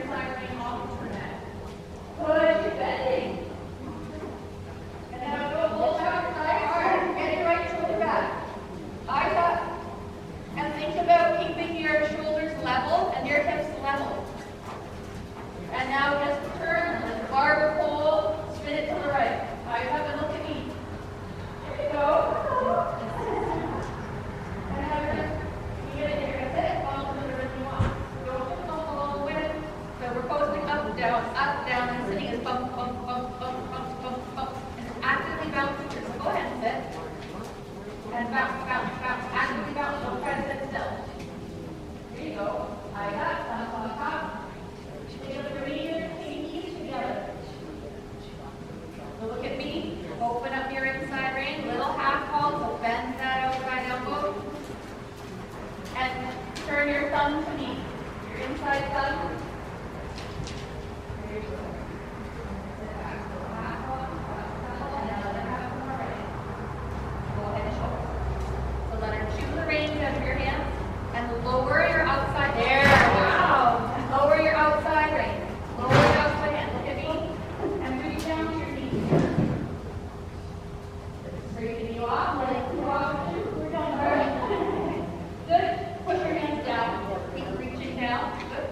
inside rein off the net. Good, you're bending. And now go a little outside hard. Get your right shoulder back. Eyes up. And think about keeping your shoulders level and your hips level. And now just turn the barber pole, spin it to the right. Eyes up and look at me. There you go. And now you're going to sit it, follow the rhythm you want. Don't put the muscle all the way. So we're posting up, down, and sitting is bump, bump, bump, bump, bump, bump, bump. And actively bouncing through. So go ahead and sit. And bounce, bounce, bounce. Actively bounce. Don't try to sit still. There you go. Eyes up, thumbs on the top. Take up your knees together. So look at me. Open up your inside rein. Little half halt. So bend that outside elbow. And turn your thumb to me. Your inside thumb. There you go. Sit back. Little half halt. And now let it happen already. Go ahead and shoulder. So let her chew the reins out of your hands. And lower your outside. There. Wow. And lower your outside rein. Lower your outside hand. Look at me. And reach down to your knees. Breathing you off. Letting you off. We're done. All right. Good. Push your hands down. Keep reaching down. Good.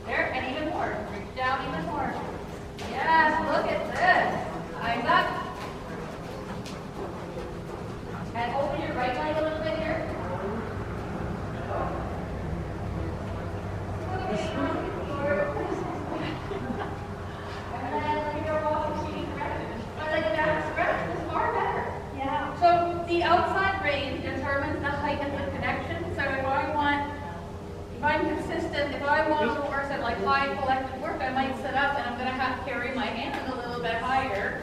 There. And even more. Reach down even more. Yes. Look at this. Eyes up. And open your right leg a little bit here. And then let go off the cheating direction. I like that stretch. It's far better. Yeah. So the outside rein determines the height of the connection. So if I'm consistent, if I want to work at like high collective work, I might sit up and I'm going to have to carry my hand a little bit higher.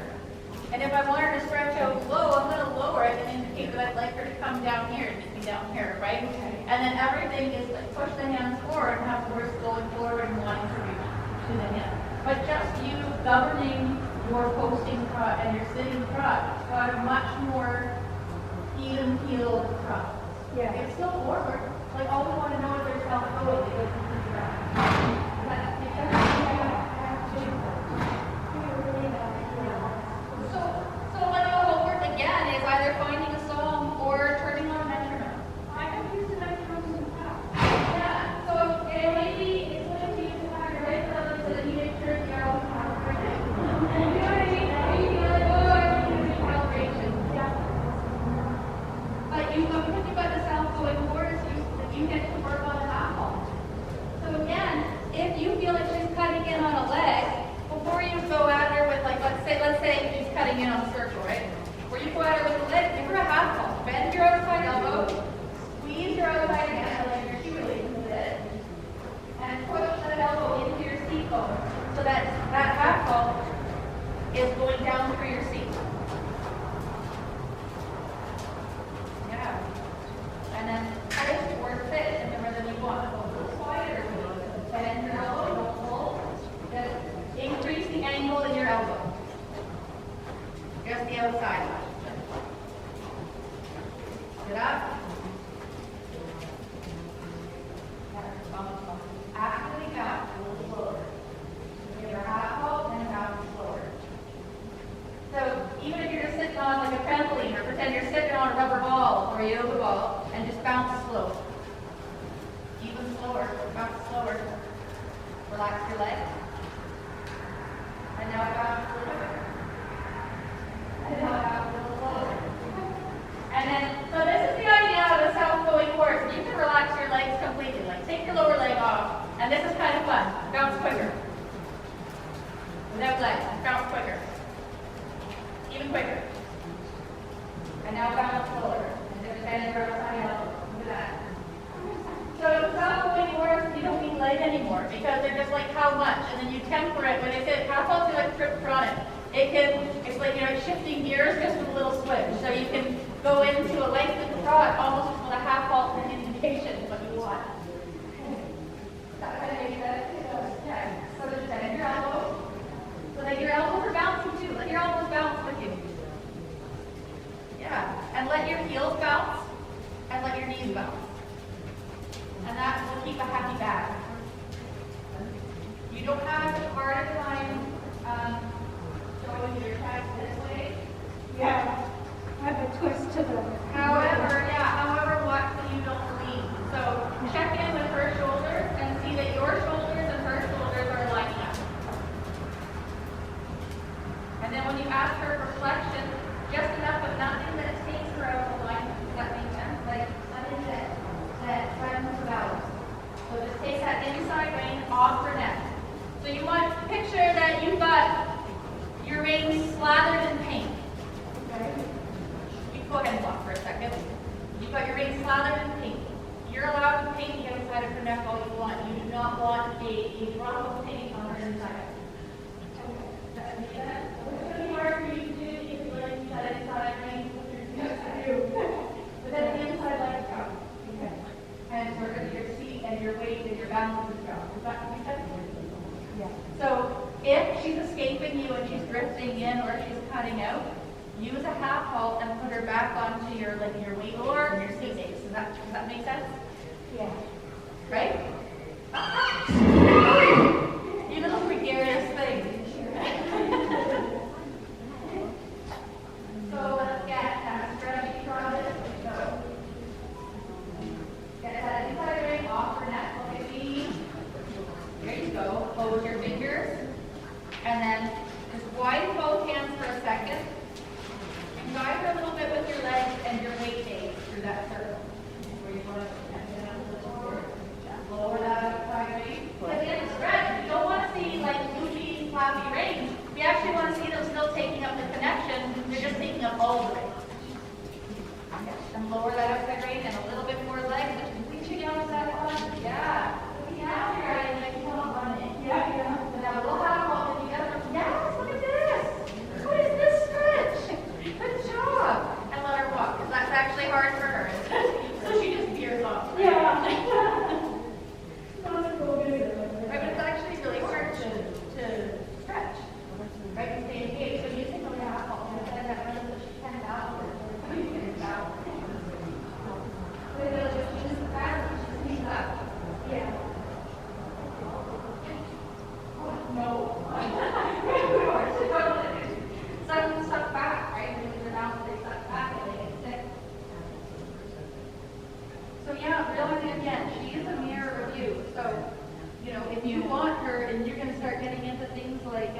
And if I want her to stretch out low, I'm going to lower it and indicate that I'd like her to come down here and meet me down here, right? Okay. And then everything is like push the hands forward and have the wrist going forward and wanting to reach to the hand. But just you governing your posting trot and your sitting trot got a much more even keeled trot. Yeah. It's still forward. Like all we want to know is their self going. They go completely back. So like the homework again is either finding a song or turning on a metronome. I have used the metronome in the past. Yeah. So it's going to use the pattern right so that you make sure the arrows are calibrated. And you know what I mean? You feel like, oh, I want to do calibration. Yeah. But because you've got the self going forward, so you get to work on an apple. So again, if you feel like she's cutting in on a leg, before you go at her with like, let's say she's cutting in on a circle, right? Where you go at her with a leg, give her a half ball. Bend your outside elbow, squeeze your outside hand like you're shoelaces with it, and push that elbow into your seat bone so that that half ball is going down through your seat. Yeah. And then twist or sit in the rhythm you want. A little quieter. Bend your elbow, don't pull. Just increase the angle in your elbow. Just the outside. Sit up. Actively bounce a little slower. Give her half halt and bounce slower. So even if you're just sitting on like a trampoline or pretend you're sitting on a rubber ball or a yoga ball and just bounce slow. Even slower. Bounce slower. Relax your legs. And now bounce a little bit. And now bounce a little slower. And then, so this is the idea of a self-going horse. You can relax your legs completely. Like take your lower leg off. And this is kind of fun. Bounce quicker. Without legs. Bounce quicker. Even quicker. And now bounce slower. And just bend your outside elbow. Look at that. So self-going horse, you don't need leg anymore because they're just like how much, and then you temper it. When they say half halt, you like trip trotting. It's like shifting gears just with a little switch. So you can go into a lengthened trot almost with a half halt and indication what you want. That kind of makes sense. Yeah. So just bend your elbow so that your elbows are bouncing too. Let your elbows bounce with you. Yeah. And let your heels bounce and let your knees bounce. And that will keep a happy back. don't have a hard time showing your text this way. Yeah, I have a twist to the. However, what you don't lean. So check in with her shoulders and see that your shoulders and her shoulders are lining up. And then when you ask her for flexion, just enough but nothing that takes her out of alignment. Does that make sense? Like nothing that threatens the balance. So just take that inside rein off her neck. So you want to picture that you've got your reins slathered in paint. Okay? You go ahead and walk for a second. You've got your reins slathered in paint. You're allowed to paint the outside of her neck all you want. You do not want a drop of paint on her inside. Okay. It's going to be hard for you to do if you like that inside rein. Yes, I do. But then the inside legs go. Okay. And sort of your seat and your weight and your balance is down. Does that make sense? Yeah. So if she's escaping you and she's drifting in or she's cutting out, use a half halt and put her back onto your weight or your seat base. Does that make sense? Yeah. Right? You little gregarious thing. So let's get stretchy from this. So get that inside ring off her neck. Look at me. There you go. Close your fingers. And then just widen both hands for a second. And guide her a little bit with your legs and your weight base through that circle. Where you want to lower that outside rein. Because in the stretch, you don't want to see like loopy, flappy reins. We actually want to see them still taking up the connection. They're just taking up all the reins. And lower that outside rein and a little bit more leg. Just reaching out to that one. Yeah. Now you're riding like you want running. Yeah. So now we'll have them all together. Yes, look at this. What is this stretch? Good job. And let her walk, because that's actually hard for her. So she just veers off. Right? Yeah. Right, but it's actually really hard to stretch. Right, to stay engaged. So using the half halt instead of that one that she can balance. You can balance. So it'll just balance, just sneak up. Yeah. No. Some stuck back, right? Because they're now they stuck back and they get sick. So yeah, realizing again, she is a mirror of you. So, you know, if you want her and you're going to start getting into things like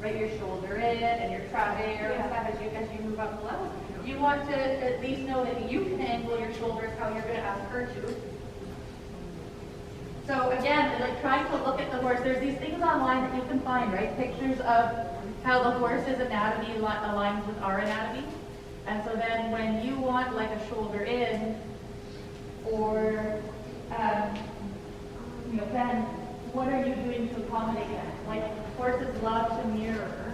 right your shoulder in and your travers and stuff as you move up the level, you want to at least know that you can angle your shoulders how you're going to ask her to. So again, like trying to look at the horse, there's these things online that you can find, right? Pictures of how the horse's anatomy aligns with our anatomy. And so then when you want like a shoulder in, or, you know, then what are you doing to accommodate that? Like horses love to mirror,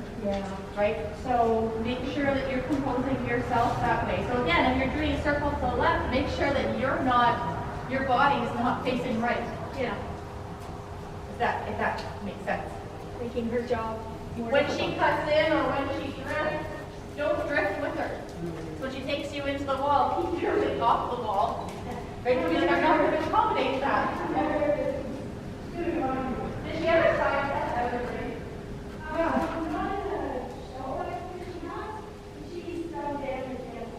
right? So make sure that you're composing yourself that way. So again, if you're doing a circle to the left, make sure that your body is not facing right. Yeah. If that makes sense. Making her job more When difficult. she cuts in or when she drifts, don't drift with her. When she takes you into the wall, keep your weight off the wall. Right? Because I'm not going to accommodate that. Did she ever try that other thing?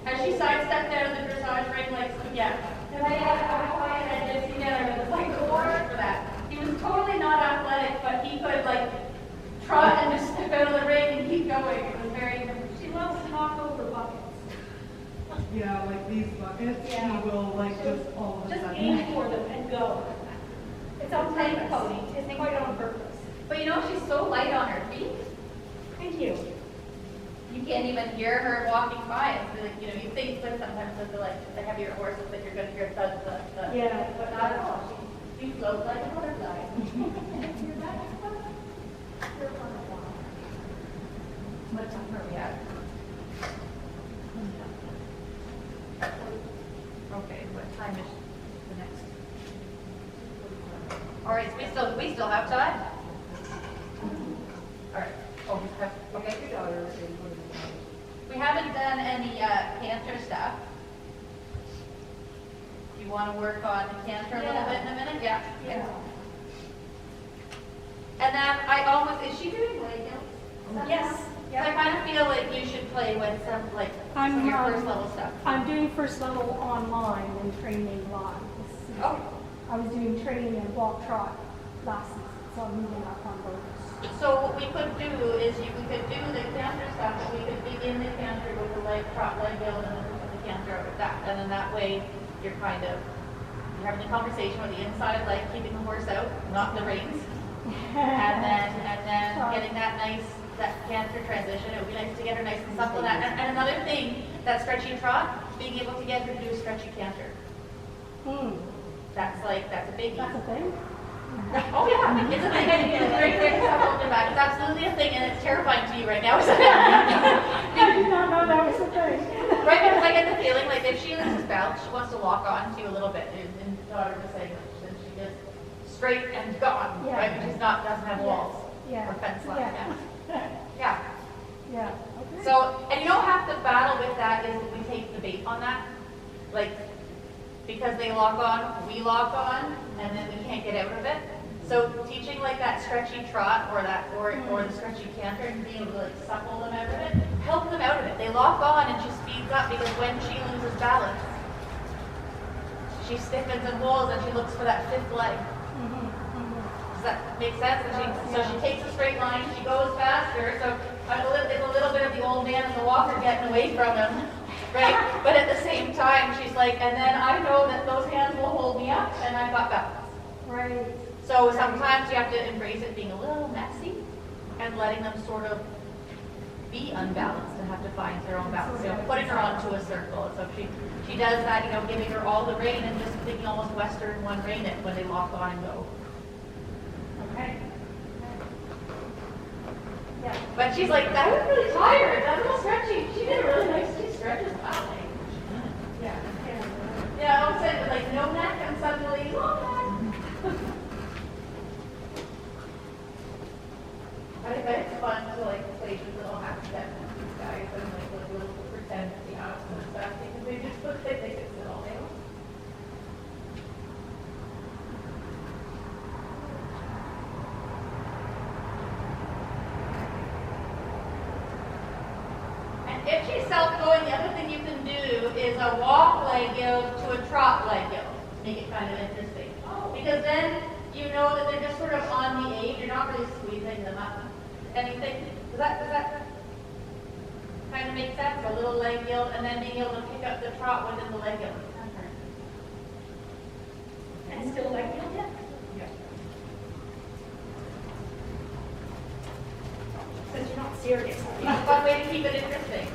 Has she sidestepped out of the dressage ring like, yeah. And I had a client that did together and was like the award for that. He was totally not athletic, but he could like trot and just step out of the ring and keep going. It was very, She loves to knock over buckets. Yeah, like these buckets, he will like just all of a Just sudden. aim for them and go. It's on Thank purpose. Cody. It's quite on purpose. but you know, she's so light on her feet. Thank you. You can't even hear her walking by. It's like, you know, you think like sometimes with the heavier horses that you're going to hear thuds, Yeah. but not at all. She floats like a butterfly. What time are we at? Okay, what time is the next? All right, so we still have time. All right. Oh, we have, okay. We haven't done any canter stuff. Do you want to work on the canter a little bit in a minute? Yeah. Yeah. And then I almost, is she doing leg hills? Yes. So I kind of feel like you should play with some, like, some of your first level stuff. I'm doing first level online and training live. Oh. I was doing training and walk trot last season, so I'm moving up on those. So what we could do is we could do the canter stuff, but we could begin the canter with the leg trot, leg hill, and then put the canter out with that. And then that way, you're having a conversation with the inside leg, keeping the horse out, not the reins. And then getting that canter transition. It would be nice to get her nice and supple. And another thing, that stretchy trot, being able to get her to do a stretchy canter. That's a biggie. That's a thing? Oh yeah, it's a thing. It's very quick to have open back. It's absolutely a thing, and it's terrifying to you right now, isn't it? I did not know that was a thing. Right, because I get the feeling like if she loses balance, she wants to lock on to you a little bit. And daughter was saying that then she gets straight and gone, Yeah. right? But she's doesn't have walls or fence line. Yeah. Yeah. Okay. So, and you don't have to battle with that. Is we take the bait on that, like because they lock on, we lock on, and then we can't get out of it. So teaching like that stretchy trot or the stretchy canter and being able to like supple them out of it, help them out of it. They lock on and she speeds up because when she loses balance, she stiffens and rolls and she looks for that fifth leg. Does that make sense? And so she takes a straight line, she goes faster. So it's a little bit of the old man and the walker getting away from him, right? But at the same time, she's like, and then I know that those hands will hold me up and I've got balance. Right. So sometimes you have to embrace it being a little messy and letting them sort of be unbalanced and have to find their own balance. You know, putting her onto a circle. So she does that, giving her all the rein and just thinking almost Western one rein it when they lock on and go. Okay. Yeah. But she's like, I was really tired. That was stretchy. She did a really nice stretches. Wow. Yeah. Yeah, all of a sudden, like no neck and suddenly long neck. I think it's fun to like play with little accidents with these guys and like little pretend to be out and stuff because they just look like they could sit all day long. And if she's self-going, the other thing you can do is a walk leg yield to a trot leg yield. Make it kind of interesting. Because then you know that they're just sort of on the age. You're not really squeezing them up. Anything? Does that kind of make sense? A little leg yield and then being able to pick up the trot within the leg yield. And still like you? Yeah. Since you're not serious. That's one way to keep it interesting.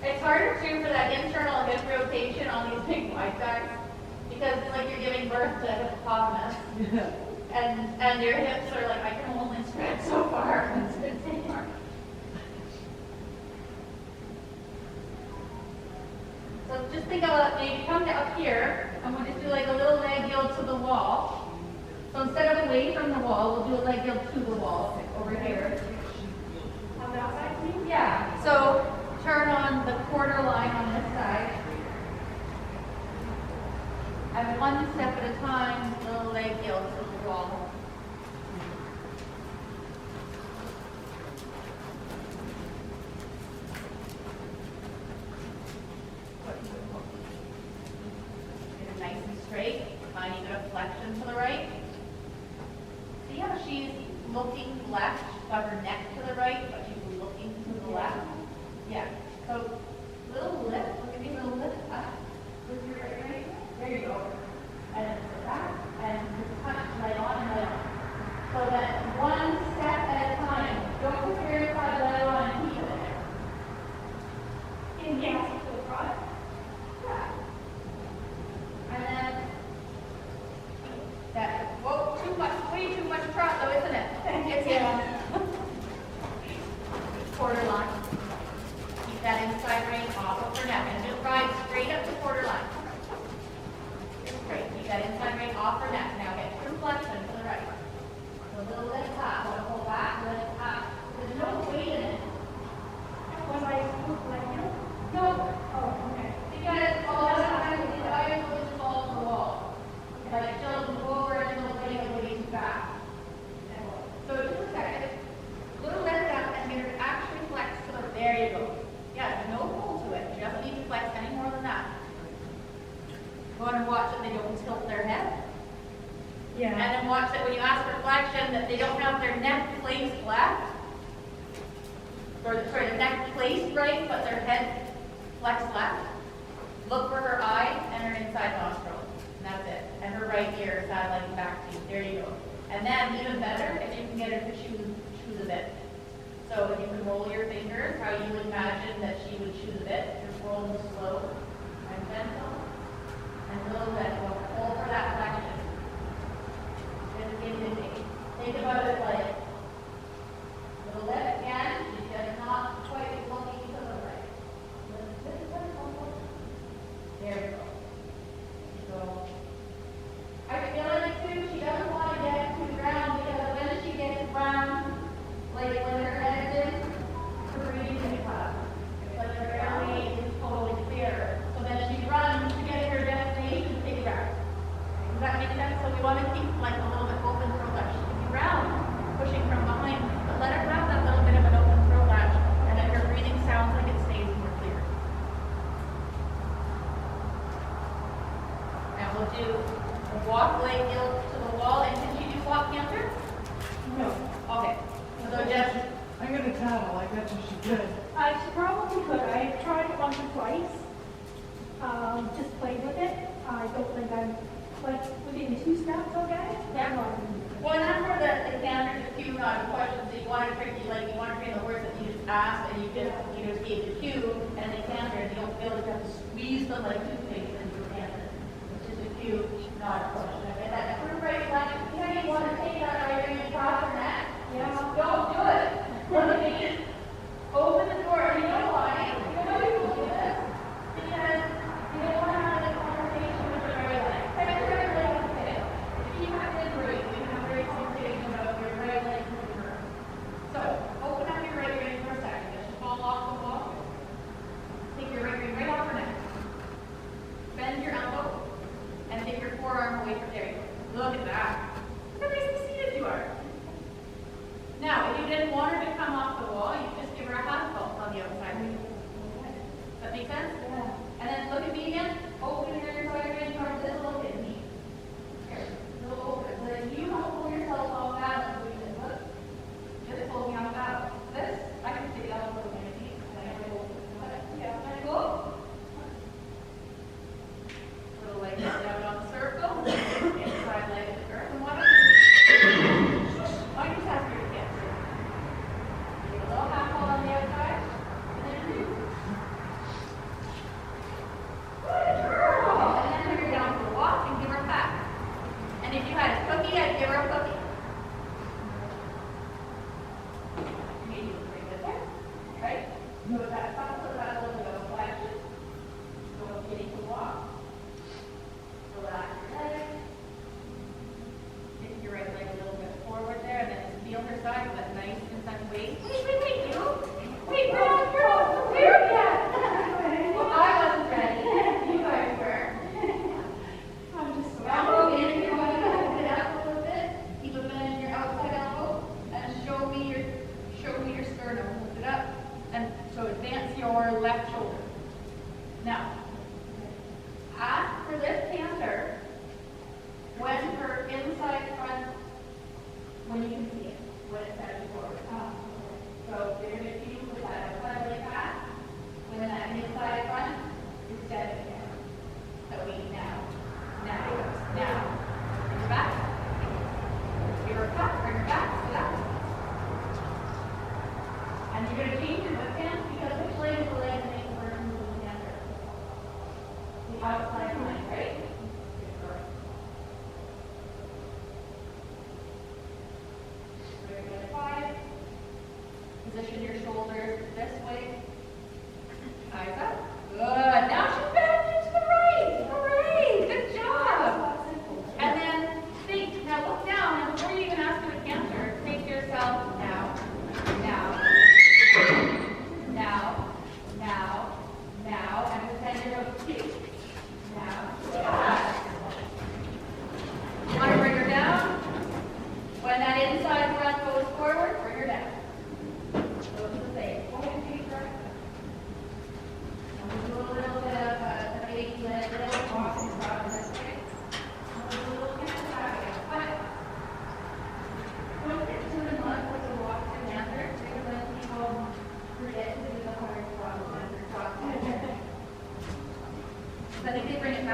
It's harder too for that internal hip rotation on these big white guys because it's like you're giving birth to a hippopotamus and your hips are like, I can only stretch so far. So just think about maybe come to up here and we'll just do like a little leg yield to the wall. So instead of away from the wall, we'll do a leg yield to the wall over here. On that side, please? Yeah, so turn on the quarter line on this side. And one step at a time, little leg yield to the wall. Get it nice and straight, finding a bit of flexion to the right. See how she's looking left, got her neck to the right, but she's looking to the left. Yeah. So little lift, look at me, little lift up. With your right leg. There you go. And then back and just touch right on and lift. So that one step at a time. Don't put your side leg on and keep it there. Inhale to the front. Yeah. And then that. Whoa, too much, way too much trot though, isn't it? It's quarter line. Keep that inside rein off of her neck. You want to watch that they don't tilt their head. Yeah. And then watch that when you ask for flexion, that they don't have their neck placed left. Or sorry, the neck placed right, but their head flexed left. Look for her eye and her inside nostril. And that's it. And her right ear satelliting back to you. There you go. And then even better, if you can get her to choose a bit. So if you can roll your fingers, how you would imagine that she would choose a bit. Just roll them slow and gentle. And a little bit. Hold for that flexion. Think about it like a little bit again. She's just not quite looking to the right. There we go. So I feel like too, she doesn't want to get too round because when she gets round, like when her head is, her breathing is up. It's like her belly is totally clear. So then she runs to get to her destination to take it back. Does that make sense? So we want to keep like a little bit open throat latch. She can be round, pushing from behind, but let her have that little bit of an open throat latch, and then her breathing sounds like it stays more clear. And we'll do a walk leg heel to the wall, and can she do flop canter? No, Okay. So just I'm gonna tattle, I bet you she could. She probably could. I tried it once or twice. Just played with it. I don't think I'm, like, within 2 steps, I'll get it. Yeah. Um, well, and that's where the canter, the cue, not a question. So you want to trick you, like you want to train the horse that you just asked, and you just gave the cue, and the canter, and you don't feel like you have to squeeze them like toothpaste into your canter. It's just a cue, not a question. Okay, that true right leg. You know, you want to take that right ring across your neck. Yeah. Don't do it. Look at me. Open the door. And you know why? You know why people do this? Because you don't want to have a conversation with your right leg. Take your right leg and hit it. If you have injury, you have very conversation about your right leg moving around. So, open up your right ring for a second. Just fall off the wall. Take your right ring right off her neck. Bend your elbow and take your forearm away from there. Look at that. Look how nice and seated you are. Now, if you didn't want her to come off the wall, you just give her a half pulse on the outside. Does that make sense? Yeah. And then look at me again. Open your inside ring towards this little bit knee. Here, little open. So that you don't pull yourself off balance when you look. Just pull me off balance. This, I can take that a little bit knee. And I go open. Yeah, and I go. Little leg down on the circle. Inside leg to the earth. And what I just ask her to get through. Give a little half pull on the outside. And then breathe.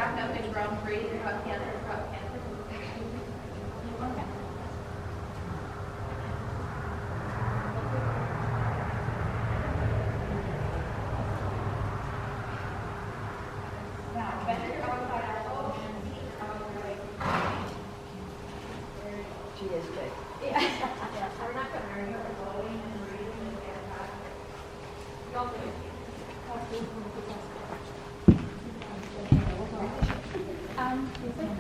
back up in round 3, drop cancer, drop cancer. Okay. Now, bend your outside elbow and knee out your leg. She is good. Yeah. Yeah, so we're not going to hurt you. We're blowing and breathing and getting back. Y'all do it. Is it